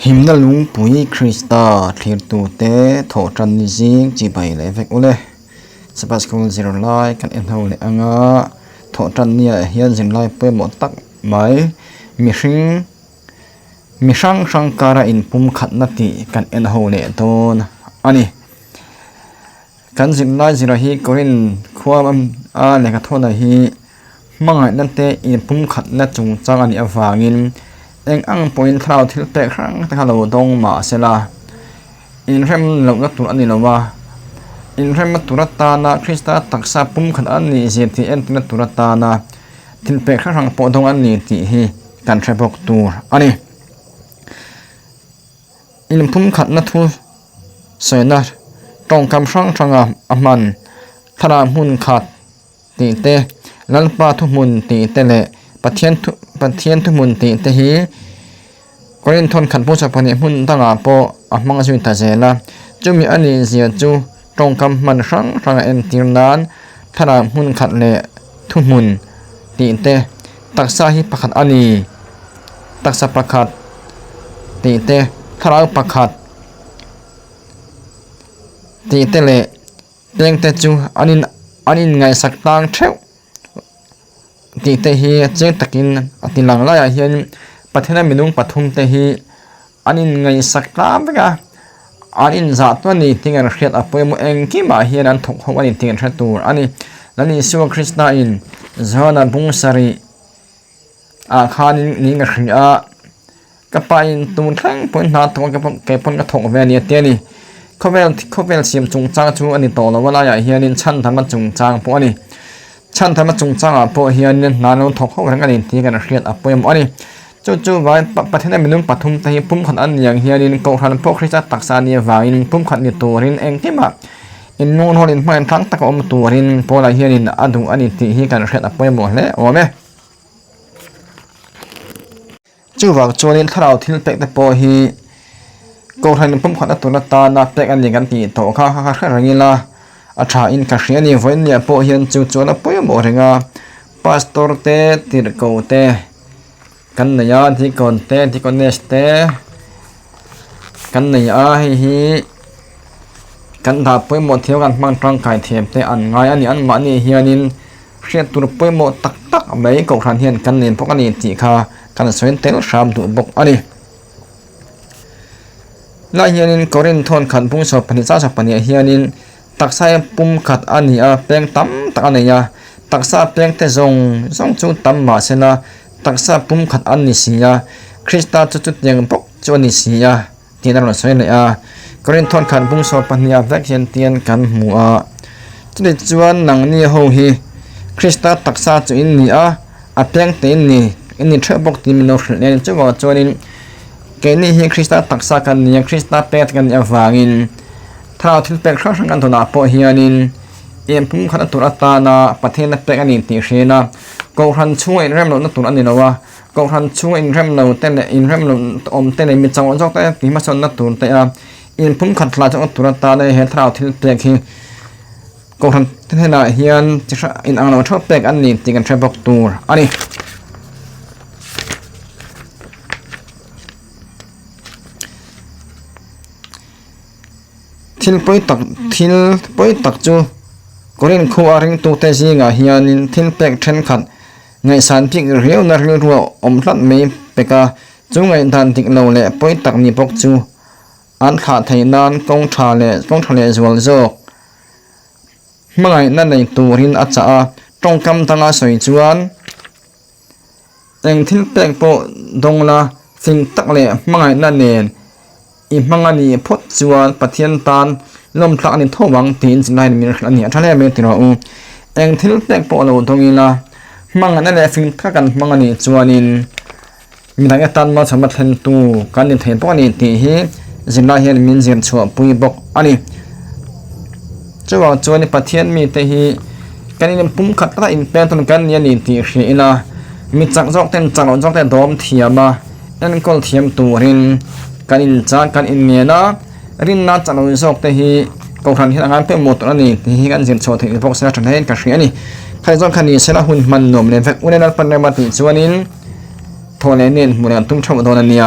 หิมนาลุงปุยคริสตาเทียตูเตโถจันนิจิงจีไปเลยเวกอุเลสปัสกุลจิรไลกันเอ็นเฮาเลอังาโถจันเนี่ยเฮียนจินไลเปหมดตักไหมมีช่างการอินปุ่มขัดนาทีกันเอ็นเฮาเลตนอันนี้กันจินไลจิรฮีกรินความเลกโทนะฮีมังไงนั่นเตอินปุ่มขัดและจุงจังอันนี้ฟางินเองอังปอยน์ทราวทิลเตะครั้งแต่เขาดงมาเสลาอินเรมเหล่านักตุอันนี้เราว่าอินเรมตุรัตานาคริสต์ตักซาปุ่มขันอันนี้เสียที่เอ็นตุนัตุรัตานาทิลเปะครั้งปอดงอันนี้ที่ฮีการใช้พกตัวอันนี้อินปุ่มขัดนัทุเสนาตรงคำช่างอามันทรามุนขัดตีเตลัลปาทุมุนตีเตเลปะเทียนทุมุนติเตฮีกรินทนขันผู้สัพพนิมุนตั้งอาโปอามังสุนตาเจลาจุมีอันนี้เสียจูตรงคำมันช่างเอ็นติรนานทรามุนขัดเลทุมุนติเตตักษาฮิประคัดอันนี้ตักษาประคัดติเตทราประคัดติเตเลเตียงเตจูอันนี้ไงสักตังเท่าตีเตฮีเจ้าตะกินติลังไล่เฮียนประเทศนั้นมีนุ่งปฐุมเตฮีอันนี้ไงสักตาไปกะอันนี้จัดตัวนี้ที่กันเขียนอภัยมุเองกี่มาเฮียนันถูกเขาอันนี้ที่กันเขียนตัวอันนี้แล้วนี่สิวคริสต์อินจอนาบุงสรีอาคารนี้กันเขียนกับไปตัวทั้งปุ่นนาตัวกับเก็บปุ่นกระถงเวนีเตียนี่เขาเวลเสียมจงจ้างจูอันนี้โตแล้วว่าไล่เฮียนินชั้นทำมาจงจ้างพวกอันนี้ฉันทำมาจงจ้างพวกเฮียนนานเราถกเข้ากันกันที่กันเรียนอภัยมุอันนี้จู่ๆไว้ประเทศนั้นมีนุ่งปฐุมแต่ปุ่มขันอันอย่างเฮียนินโกหันพวกคริสต์ตักษาเนียวาอินปุ่มขันในตัวรินเองที่มาอินนูนฮอลินไม่ทั้งตะกอมตัวรินพวกเราเฮียนินอดุอันนี้ที่กันเรียนอภัยมุเลยโอ้แม่จู่ว่าจวนถ้าเราทิ้งเป็กแต่พวกเฮียโกหันปุ่มขันตัวละตานับเป็กอันอย่างกันที่โตข้าอะไรงี้ละอาชาอินกัชเรียนี่วันนี้พวกเฮียนจู่ๆนะพวกยังบอกเรื่องพาสตอร์เตติรโกเตกันเนียที่ก่อนเตที่ก่อนเนสเตกันเนียฮีกันถ้าพวกหมดเที่ยวกันมันร่างกายเทียมเตอันไงอันนี้อันมันนี่เฮียนินเสียตัวพวกหมดตักไม่โกหันเฮียนกันเนียนพวกอันนี้ที่ข้ากันสวยเตลชามตัวบกอันนี้แล้วเฮียนินกอรินทนขันพุ่งสอบปนิจาสอบปนิเฮียนินตักใส่ปุ่มขัดอันนี้เปลี่ยนตั้มตักอันนี้ตักใส่เปลี่ยนแต่ส่งจูตั้มมาเสนาตักใส่ปุ่มขัดอันนี้สิคริสต์จุดยังปกจวนนี้สิที่นั่นเราใช้เลยกรินทอนขันปุ่มสอบปัญญาแวกเห็นเตียนกันหัวจุดจวนหนังนี้หูฮีคริสต์ตักใส่จุดนี้เปลี่ยนเตียนนี้อันนี้เชื่อปกที่มันเราเรียนจะว่าจวนนี้แกนี่ฮีคริสต์ตักใส่กันนี้คริสต์เปลี่ยนกันอย่างฟังอินถ้าเราทิ้งเป็กครั้งกันตัวนาพอเฮียนินเอ็มพุ่งขันตัวอัตานาประเทศนั้นเป็กอันนี้ตีเชนะก็ทันช่วยเริ่มเราตัวอันนี้นะว่าก็ทันช่วยเริ่มเราเต้นเริ่มเราอมเต้นมีจังหวะจอกแต่ที่มาสนตัวแต่เอ็มพุ่งขันลาจากตัวอัตาในเหตุเราทิ้งเป็กที่ก็ทันเท่านั้นเฮียนจะอินอังเราชอบเป็กอันนี้ตีกันใช้บอกตัวอันนี้ทิลปอยตักจูกรินคูอาริงตูเตจิงาเฮียนินทิลเป็กเทนขัดไงสันติเรียวนาริรัวอมลัดไม่เป็กจูไงดันติกโลเล่ปอยตักมีปกจูอันขาดไทยนานกงทะเลจวลโจกเมื่อไงนั่นในตูรินอาจจะตรงคำตั้งอาศัยจวนเองทิลเป็กโปดงละสิงตักเล่เมื่อไงนั่นเองอีมังอันนี้พดจวนปะเทียนตานลมพลักนี่ท่วังตีนสินายมีอันนี้ทะเลเมติโรเองทิลเตกโปโลตรงนี้ละมังอันนั้นแหละฟิงทักกันมังอันนี้จวนินมีทางตันมาสมัติเห็นตูการดินเห็นพวกนี้ตีฮีสินายเห็นมินเสียนชัวปุยบกอันนี้จวจวนนี่ปะเทียนมีตีฮีการนี่ปุ่มขัดตาอินเป็นต้นกันยันนี่ตีเสียละมีจักจอกเต้นจักจอกเต้นดอมเทียมาเอ็นก็เทียมตูรินกันอินจากกันอินเนียนะรินนัดจากเราจะอกแต่ฮีกองทัพที่ทำงานเพื่อหมดตัวนี้ที่กันเสียนโชว์ถึงพวกเสนาชนให้กับเสียนี่ใครจ้องคันนี้เสนาหุ่นมันหนุ่มเนี่ยแฟกอุณนัดปันในมาติจวนินโทเลนินหมู่นั้นตุ้งชมตัวนั้นเนี่ย